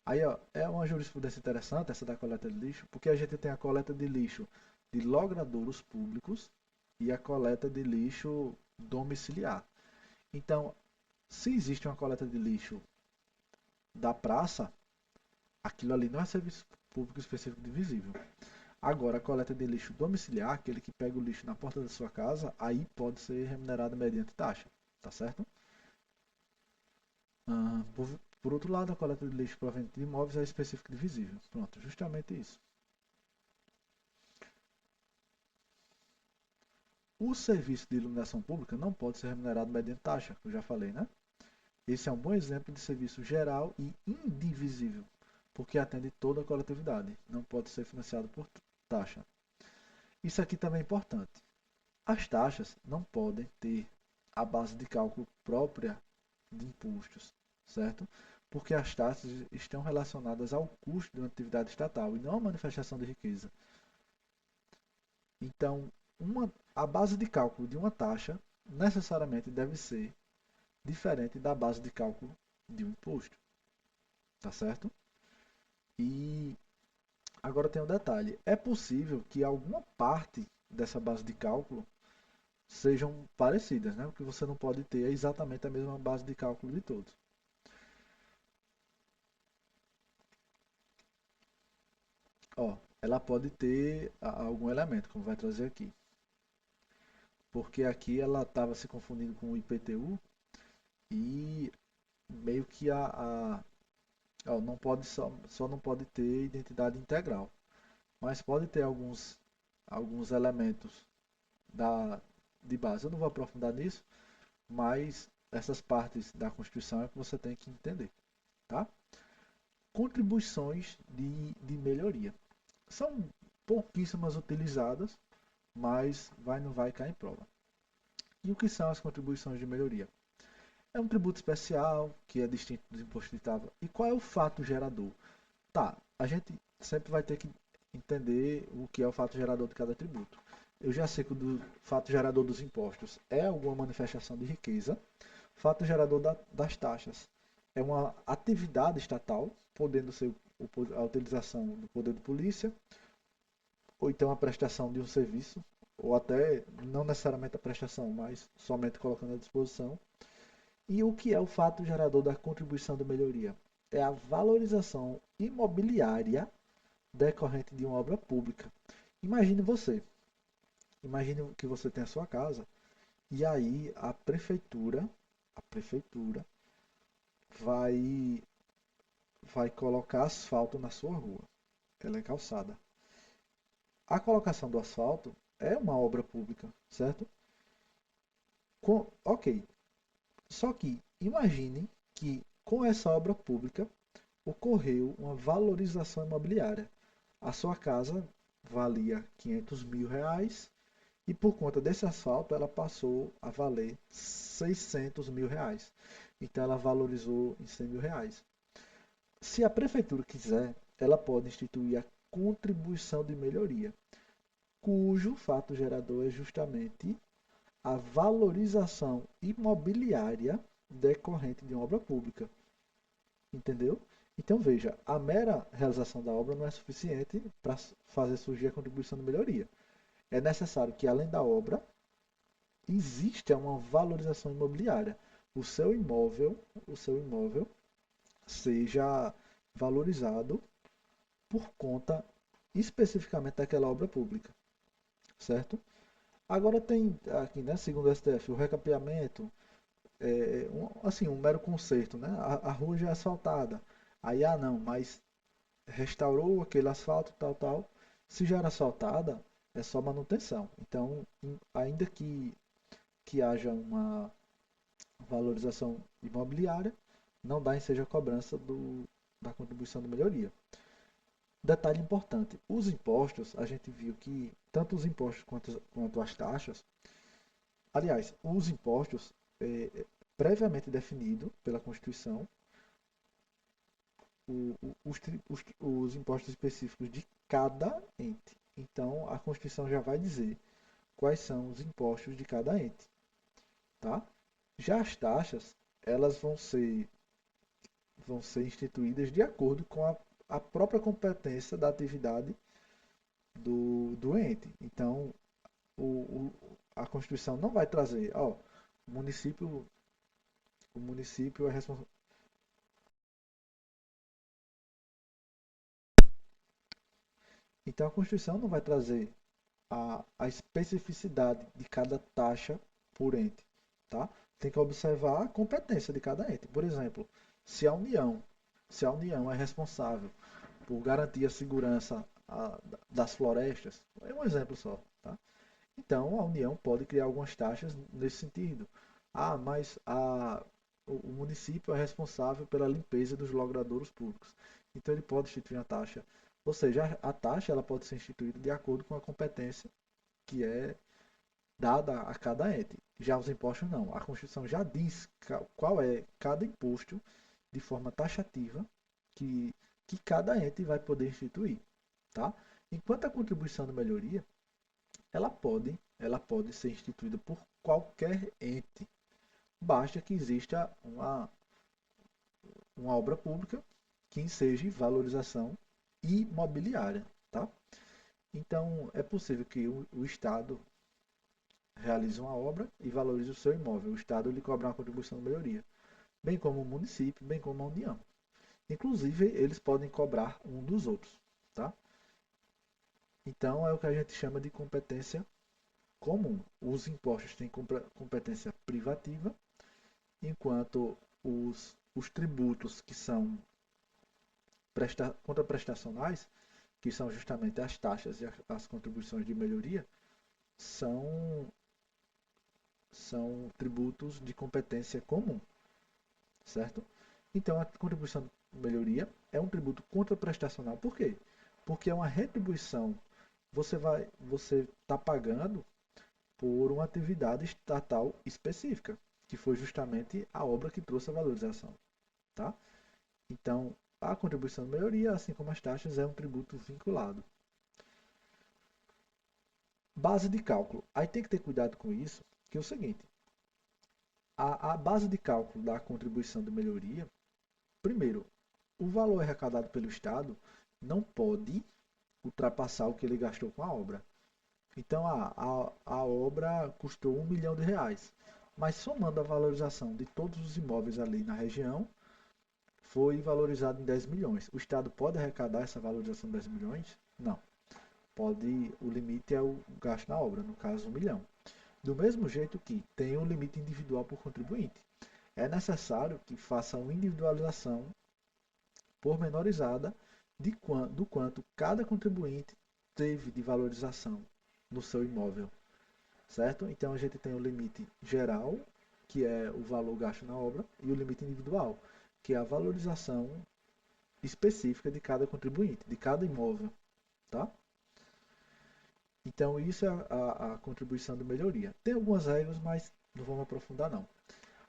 A: Aí, ó, é uma jurisprudência interessante essa da coleta de lixo, porque a gente tem a coleta de lixo de logradouros públicos e a coleta de lixo domiciliar. Então, se existe uma coleta de lixo da praça, aquilo ali não é serviço público específico divisível. Agora, a coleta de lixo domiciliar, aquele que pega o lixo na porta da sua casa, aí pode ser remunerado mediante taxa, tá certo? Por outro lado, a coleta de lixo proveniente de imóveis é específica e divisível. Pronto, justamente isso. O serviço de iluminação pública não pode ser remunerado mediante taxa, que eu já falei, né? Esse é um bom exemplo de serviço geral e indivisível, porque atende toda a coletividade, não pode ser financiado por taxa. Isso aqui também é importante. As taxas não podem ter a base de cálculo própria de impostos, certo? Porque as taxas estão relacionadas ao custo de uma atividade estatal e não à manifestação de riqueza. Então, a base de cálculo de uma taxa necessariamente deve ser diferente da base de cálculo de um imposto, tá certo? E agora tem um detalhe: é possível que alguma parte dessa base de cálculo sejam parecidas, né? O que você não pode ter é exatamente a mesma base de cálculo de todos. Ó, ela pode ter algum elemento, como vai trazer aqui. Porque aqui ela estava se confundindo com o IPTU e meio que ó, não pode só não pode ter identidade integral, mas pode ter alguns elementos da, de base. Eu não vou aprofundar nisso, mas essas partes da Constituição é que você tem que entender, tá? Contribuições de melhoria. São pouquíssimas utilizadas, mas não vai cair em prova. E o que são as contribuições de melhoria? É um tributo especial, que é distinto do imposto editável. E qual é o fato gerador? Tá, a gente sempre vai ter que entender o que é o fato gerador de cada tributo. Eu já sei que o fato gerador dos impostos é alguma manifestação de riqueza. Fato gerador das taxas é uma atividade estatal, podendo ser a utilização do poder de polícia, ou então a prestação de um serviço, ou até não necessariamente a prestação, mas somente colocando à disposição. E o que é o fato gerador da contribuição de melhoria? É a valorização imobiliária decorrente de uma obra pública. Imagine você, imagine que você tem a sua casa e aí a prefeitura vai vai colocar asfalto na sua rua. Ela é calçada. A colocação do asfalto é uma obra pública, certo? Ok. Só que imagine que com essa obra pública ocorreu uma valorização imobiliária. A sua casa valia R$ 500 mil e por conta desse asfalto ela passou a valer R$ 600 mil. Então ela valorizou em R$ 100 mil. Se a prefeitura quiser, ela pode instituir a contribuição de melhoria, cujo fato gerador é justamente a valorização imobiliária decorrente de uma obra pública. Entendeu? Então veja, a mera realização da obra não é suficiente para fazer surgir a contribuição de melhoria. É necessário que, além da obra, exista uma valorização imobiliária. O seu imóvel, o seu imóvel seja valorizado por conta especificamente daquela obra pública, certo? Agora tem aqui, né, segundo o STF, o recapeamento, assim, um mero conserto, né? A rua já é asfaltada. Aí, não, mas restaurou aquele asfalto, tal, tal. Se já era asfaltada, é só manutenção. Então, ainda que haja uma valorização imobiliária, não dá ensejo a cobrança da contribuição de melhoria. Detalhe importante, os impostos, a gente viu que tanto os impostos quanto as taxas, aliás, os impostos previamente definido pela Constituição, os impostos específicos de cada ente. Então, a Constituição já vai dizer quais são os impostos de cada ente, tá? Já as taxas, elas vão ser instituídas de acordo com a própria competência da atividade do ente. Então, a Constituição não vai trazer, ó, o município, o município é responsável. Então a Constituição não vai trazer a especificidade de cada taxa por ente, tá? Tem que observar a competência de cada ente. Por exemplo, se a União, se a União é responsável por garantir a segurança das florestas, é um exemplo só, tá? Então a União pode criar algumas taxas nesse sentido. Ah, mas o município é responsável pela limpeza dos logradouros públicos. Então ele pode instituir uma taxa. Ou seja, a taxa ela pode ser instituída de acordo com a competência que é dada a cada ente. Já os impostos não. A Constituição já diz qual é cada imposto de forma taxativa que, que cada ente vai poder instituir. Tá? Enquanto a contribuição de melhoria, ela pode ser instituída por qualquer ente. Basta que exista uma obra pública que enseje valorização imobiliária. Tá? Então, é possível que o Estado realize uma obra e valorize o seu imóvel. O Estado lhe cobra uma contribuição de melhoria, bem como o município, bem como a União. Inclusive, eles podem cobrar um dos outros. Tá? Então, é o que a gente chama de competência comum. Os impostos têm competência privativa, enquanto os tributos que são contraprestacionais, que são justamente as taxas e as contribuições de melhoria, são, são tributos de competência comum, certo? Então a contribuição de melhoria é um tributo contraprestacional. Por quê? Porque é uma retribuição. Você está pagando por uma atividade estatal específica, que foi justamente a obra que trouxe a valorização, tá? Então, a contribuição de melhoria, assim como as taxas, é um tributo vinculado. Base de cálculo. Aí tem que ter cuidado com isso, que é o seguinte: a base de cálculo da contribuição de melhoria, primeiro, o valor arrecadado pelo Estado não pode ultrapassar o que ele gastou com a obra. Então, a obra custou R$ 1 milhão, mas somando a valorização de todos os imóveis ali na região, foi valorizado em 10 milhões. O Estado pode arrecadar essa valorização de 10 milhões? Não. Pode, o limite é o gasto na obra, no caso 1 milhão. Do mesmo jeito que tem um limite individual por contribuinte. É necessário que faça uma individualização pormenorizada do quanto cada contribuinte teve de valorização no seu imóvel, certo? Então a gente tem o limite geral, que é o valor gasto na obra, e o limite individual, que é a valorização específica de cada contribuinte, de cada imóvel, tá? Então isso é a contribuição de melhoria. Tem algumas regras, mas não vamos aprofundar não.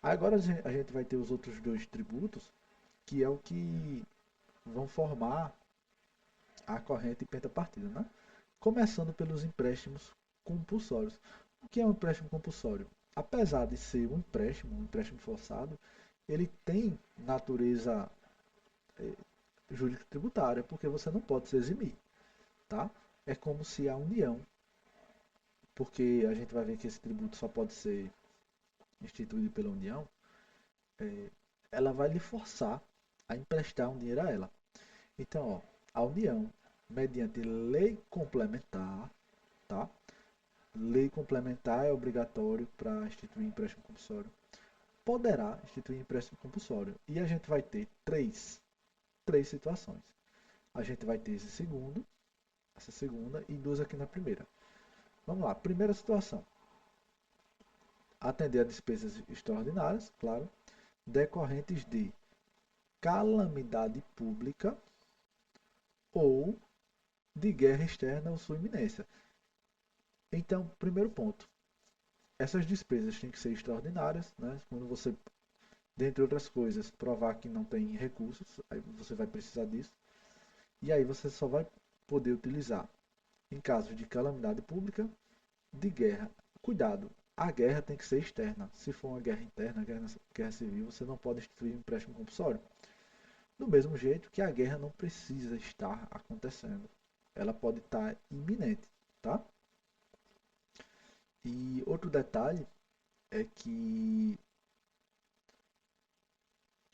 A: Agora a gente vai ter os outros dois tributos, que é o que vão formar a corrente pentapartida, né? Começando pelos empréstimos compulsórios. O que é um empréstimo compulsório? Apesar de ser um empréstimo forçado, ele tem natureza jurídica tributária, porque você não pode se eximir, tá? É como se a União, porque a gente vai ver que esse tributo só pode ser instituído pela União, ela vai lhe forçar a emprestar um dinheiro a ela. Então, ó, a União, mediante lei complementar, tá? Lei complementar é obrigatório para instituir empréstimo compulsório. Poderá instituir empréstimo compulsório. E a gente vai ter três situações. A gente vai ter essa segunda e duas aqui na primeira. Vamos lá, primeira situação. Atender a despesas extraordinárias, claro, decorrentes de calamidade pública ou de guerra externa ou sua iminência. Então, primeiro ponto, essas despesas têm que ser extraordinárias, né? Quando você, dentre outras coisas, provar que não tem recursos, aí você vai precisar disso. E aí você só vai poder utilizar em casos de calamidade pública, de guerra. Cuidado, a guerra tem que ser externa. Se for uma guerra interna, guerra civil, você não pode instituir um empréstimo compulsório. Do mesmo jeito que a guerra não precisa estar acontecendo. Ela pode estar iminente, tá? E outro detalhe é que...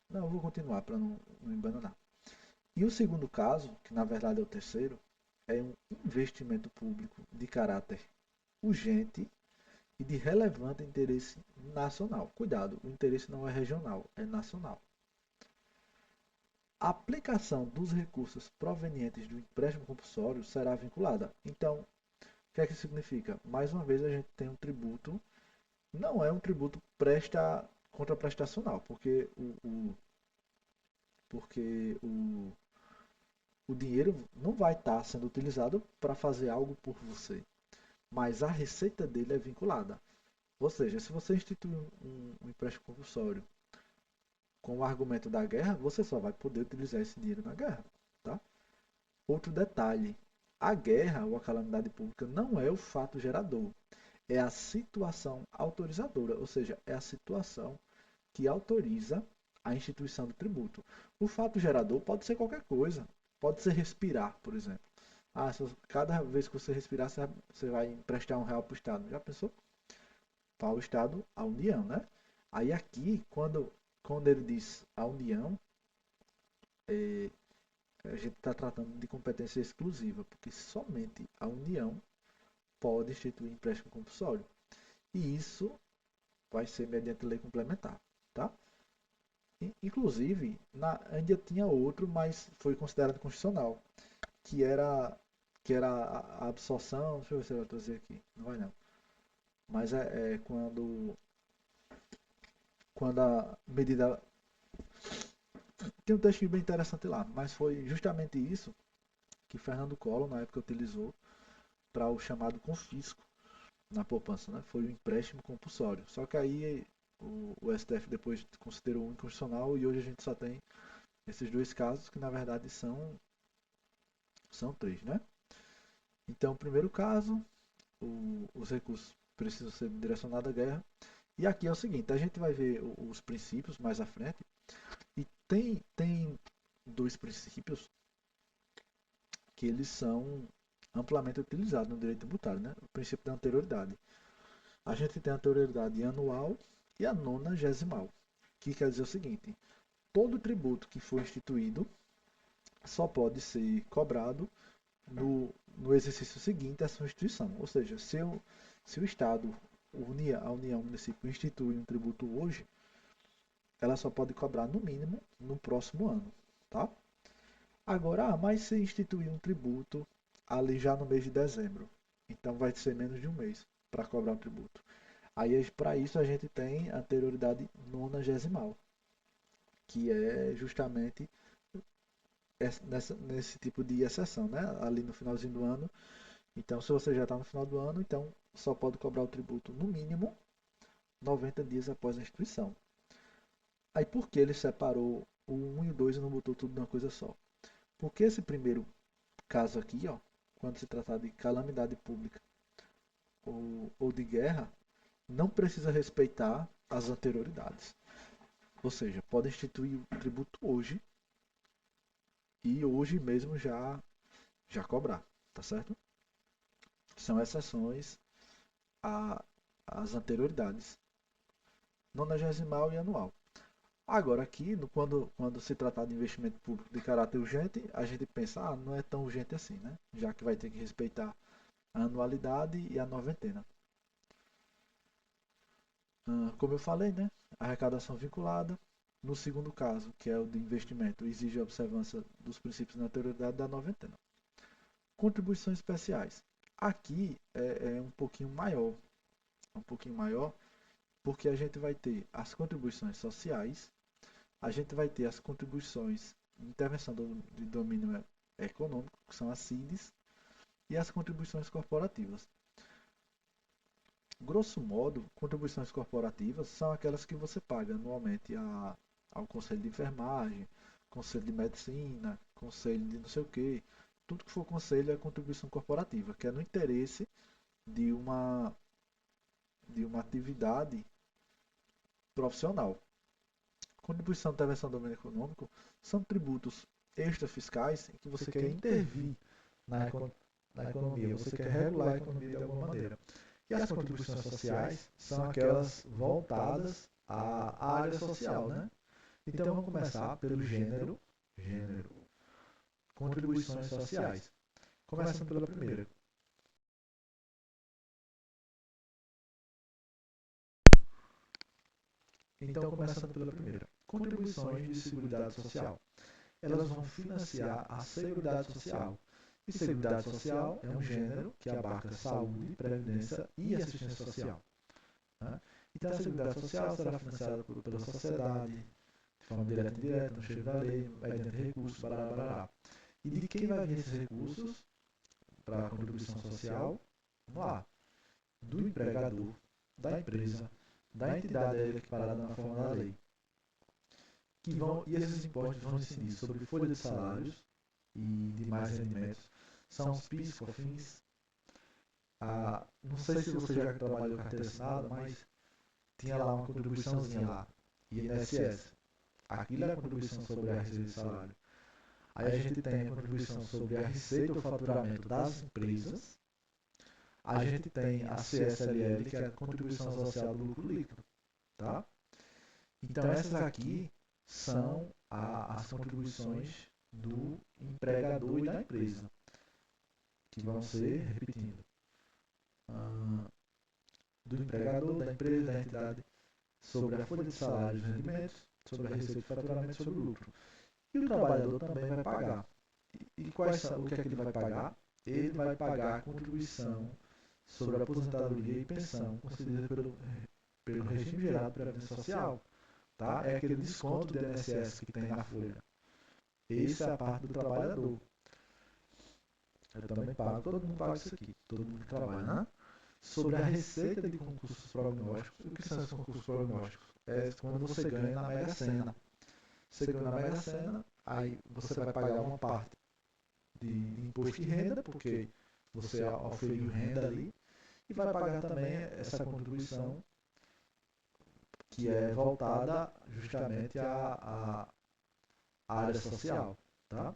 A: Não, eu vou continuar para não embananar. E o segundo caso, que na verdade é o terceiro, é um investimento público de caráter urgente e de relevante interesse nacional. Cuidado, o interesse não é regional, é nacional. A aplicação dos recursos provenientes do empréstimo compulsório será vinculada. Então, o que é que significa? Mais uma vez, a gente tem um tributo, não é um tributo contraprestacional, porque o dinheiro não vai estar sendo utilizado para fazer algo por você, mas a receita dele é vinculada. Ou seja, se você instituir um empréstimo compulsório com o argumento da guerra, você só vai poder utilizar esse dinheiro na guerra. Tá? Outro detalhe, a guerra ou a calamidade pública não é o fato gerador, é a situação autorizadora, ou seja, é a situação que autoriza a instituição do tributo. O fato gerador pode ser qualquer coisa, pode ser respirar, por exemplo. Ah, cada vez que você respirar, você vai emprestar R$ 1 para o Estado. Já pensou? Para o Estado, a União, né? Aí aqui, quando ele diz a União, é, a gente está tratando de competência exclusiva, porque somente a União pode instituir empréstimo compulsório. E isso vai ser mediante lei complementar, tá? Inclusive, ainda tinha outro, mas foi considerado constitucional, que era, que era a absorção. Deixa eu ver se eu vou trazer aqui. Não vai não. Mas é quando a medida. Tem um texto bem interessante lá, mas foi justamente isso que Fernando Collor, na época, utilizou para o chamado confisco na poupança, né? Foi o empréstimo compulsório. Só que aí o STF depois considerou inconstitucional e hoje a gente só tem esses dois casos que na verdade são três, né? Então, o primeiro caso, os recursos precisam ser direcionados à guerra. E aqui é o seguinte, a gente vai ver os princípios mais à frente e tem dois princípios que eles são amplamente utilizados no direito tributário, né? O princípio da anterioridade. A gente tem a anterioridade anual e a nonagesimal, que quer dizer o seguinte: todo tributo que for instituído só pode ser cobrado no exercício seguinte à sua instituição. Ou seja, se o Estado, a União, o município institui um tributo hoje, ela só pode cobrar no mínimo no próximo ano. Tá? Agora, mas se instituir um tributo ali já no mês de dezembro, então vai ser menos de um mês para cobrar o tributo. Aí, para isso, a gente tem a anterioridade nonagesimal, que é justamente nesse tipo de exceção, né? Ali no finalzinho do ano. Então, se você já está no final do ano, então só pode cobrar o tributo no mínimo 90 dias após a instituição. Aí, por que ele separou o 1 e o 2 e não botou tudo numa coisa só? Porque esse primeiro caso aqui, ó, quando se tratar de calamidade pública ou de guerra, não precisa respeitar as anterioridades. Ou seja, pode instituir o tributo hoje e hoje mesmo já cobrar, tá certo? São exceções às anterioridades, nonagesimal e anual. Agora aqui, quando se tratar de investimento público de caráter urgente, a gente pensa, não é tão urgente assim, né? Já que vai ter que respeitar a anualidade e a noventena. Como eu falei, né? Arrecadação vinculada. No segundo caso, que é o de investimento, exige a observância dos princípios da anterioridade da noventena. Contribuições especiais. Aqui é um pouquinho maior, porque a gente vai ter as contribuições sociais, a gente vai ter as contribuições de intervenção de domínio econômico, que são as CIDs, e as contribuições corporativas. Grosso modo, contribuições corporativas são aquelas que você paga anualmente ao Conselho de Enfermagem, Conselho de Medicina, Conselho de não sei o quê. Tudo que for conselho é contribuição corporativa, que é no interesse de uma atividade profissional. Contribuição de intervenção do domínio econômico são tributos extrafiscais em que você quer intervir na, na economia, você quer regular a economia de alguma maneira. E as contribuições sociais são aquelas voltadas à área social, né? Então vamos começar pelo gênero, contribuições sociais.
B: Começando pela primeira. Então, começando pela primeira. Contribuições de Seguridade Social. Elas vão financiar a Seguridade Social. E Seguridade Social é um gênero que abarca saúde, previdência e assistência social. Né? Então, a Seguridade Social será financiada pela sociedade, de forma direta e indireta, no cheiro da lei, mediante recursos, barará, barará. E de quem vai vir esses recursos para a contribuição social? Vamos lá. Do empregador, da empresa, da entidade equiparada na forma da lei. E esses impostos vão incidir sobre folha de salários e demais rendimentos. São os PIS, COFINS. Não sei se você já trabalhou com carteira assinada, mas tinha lá uma contribuiçãozinha lá, INSS. Aquilo é a contribuição sobre a receita de salário. Aí a gente tem a contribuição sobre a receita ou faturamento das empresas. A gente tem a CSLL, que é a contribuição social do lucro líquido. Tá? Então essas aqui são as contribuições do empregador e da empresa, que vão ser, repetindo, do empregador, da empresa, da entidade, sobre a folha de salários e rendimentos, sobre a receita de faturamento e sobre o lucro. E o trabalhador também vai pagar. O que é que ele vai pagar? Ele vai pagar a contribuição sobre a aposentadoria e pensão concedida pelo regime geral de previdência social. Tá? É aquele desconto do INSS que tem na folha. Essa é a parte do trabalhador. Eu também pago, todo mundo paga isso aqui, todo mundo que trabalha, né? Sobre a receita de concursos prognósticos. O que são esses concursos prognósticos? É quando você ganha na Mega Sena. Você ganha na Mega Sena, aí você vai pagar uma parte de imposto de renda, porque você oferiu renda ali, e vai pagar também essa contribuição que é voltada justamente à área social, tá?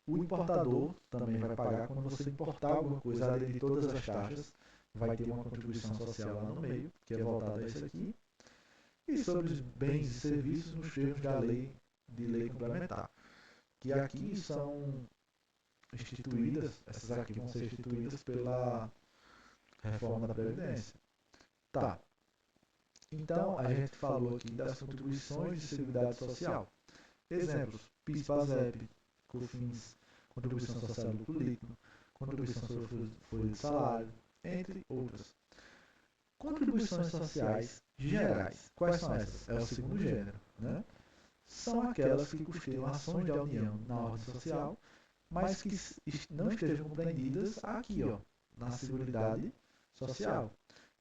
B: O importador também vai pagar quando você importar alguma coisa, além de todas as taxas, vai ter uma contribuição social lá no meio, que é voltada a isso aqui. E sobre os bens e serviços nos termos da lei de lei complementar, que aqui são instituídas, essas aqui vão ser instituídas pela reforma da Previdência. Tá. Então, a gente falou aqui das contribuições de Seguridade Social. Exemplos: PIS, PASEP, COFINS, contribuição social do lucro líquido, contribuição sobre folha de salário, entre outras. Contribuições sociais gerais. Quais são essas? É o segundo gênero, né? São aquelas que custeiam ações da União na ordem social, mas que não estejam compreendidas aqui, ó, na Seguridade Social.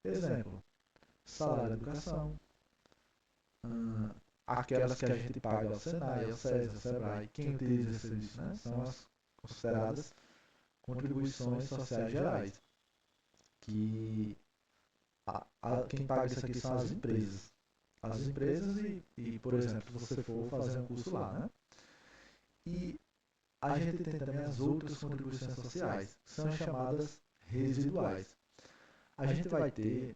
B: Exemplo: salário de educação, aquelas que a gente paga ao Senai, ao SESI, ao SEBRAE, quem utiliza esse serviço, né? São as consideradas contribuições sociais gerais, que quem paga isso aqui são as empresas. As empresas por exemplo, se você for fazer um curso lá, né? E a gente tem também as outras contribuições sociais, que são chamadas residuais. A gente vai ter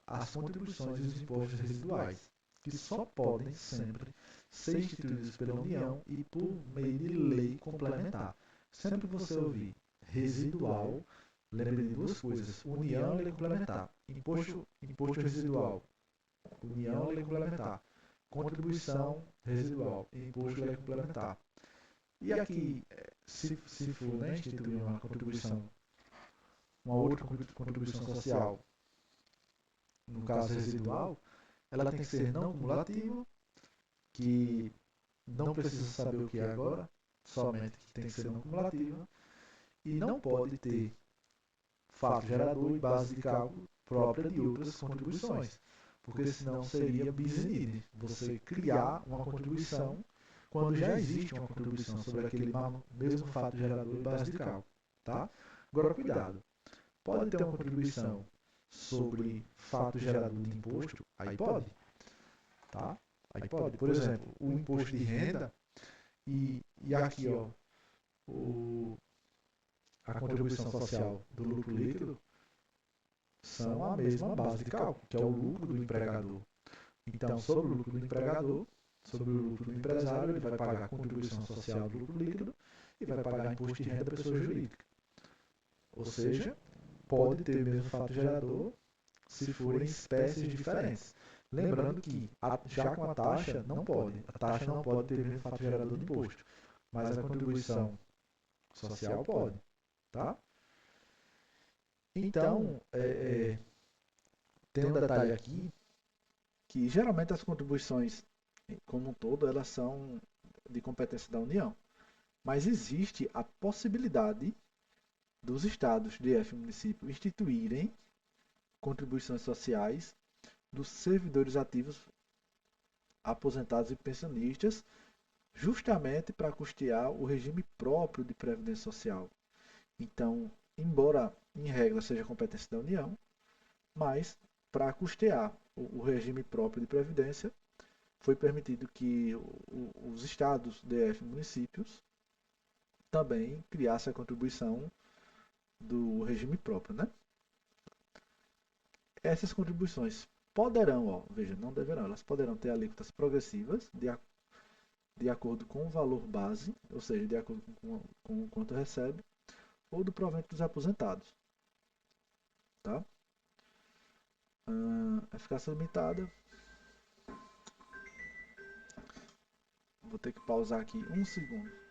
B: as contribuições e os impostos residuais, que só podem sempre ser instituídos pela União e por meio de lei complementar. Sempre que você ouvir residual, lembre de duas coisas: União e lei complementar. Imposto residual, União e lei complementar. Contribuição residual, imposto e lei complementar. E aqui, se for, né, instituir uma outra contribuição social, no caso residual, ela tem que ser não cumulativa, que não precisa saber o que é agora, somente que tem que ser não cumulativa, e não pode ter fato gerador e base de cálculo própria de outras contribuições, porque senão seria bis in idem, você criar uma contribuição quando já existe uma contribuição sobre aquele mesmo fato gerador e base de cálculo, tá? Agora, cuidado, pode ter uma contribuição sobre fato gerador de imposto, aí pode, tá? Aí pode, por exemplo, o imposto de renda e aqui, ó, a contribuição social do lucro líquido são a mesma base de cálculo, que é o lucro do empregador. Então, sobre o lucro do empregador, sobre o lucro do empresário, ele vai pagar a contribuição social do lucro líquido, e vai pagar imposto de renda da pessoa jurídica. Ou seja, pode ter o mesmo fato gerador se forem espécies diferentes. Lembrando que já com a taxa não pode. A taxa não pode ter o mesmo fato gerador de imposto. Mas a contribuição social pode. Tá? Então, tem um detalhe aqui.
A: Que geralmente as contribuições, como um todo, elas são de competência da União. Mas existe a possibilidade dos estados, DF e município, instituírem contribuições sociais dos servidores ativos, aposentados e pensionistas, justamente para custear o regime próprio de previdência social. Então, embora em regra seja competência da União, mas para custear o regime próprio de previdência, foi permitido que os estados, DF e municípios também criassem a contribuição do regime próprio, né? Essas contribuições poderão, veja, não deverão, elas poderão ter alíquotas progressivas de acordo com o valor base, ou seja, de acordo com o quanto recebe, ou do provento dos aposentados. Tá? Eficácia limitada. Vou ter que pausar aqui um segundo.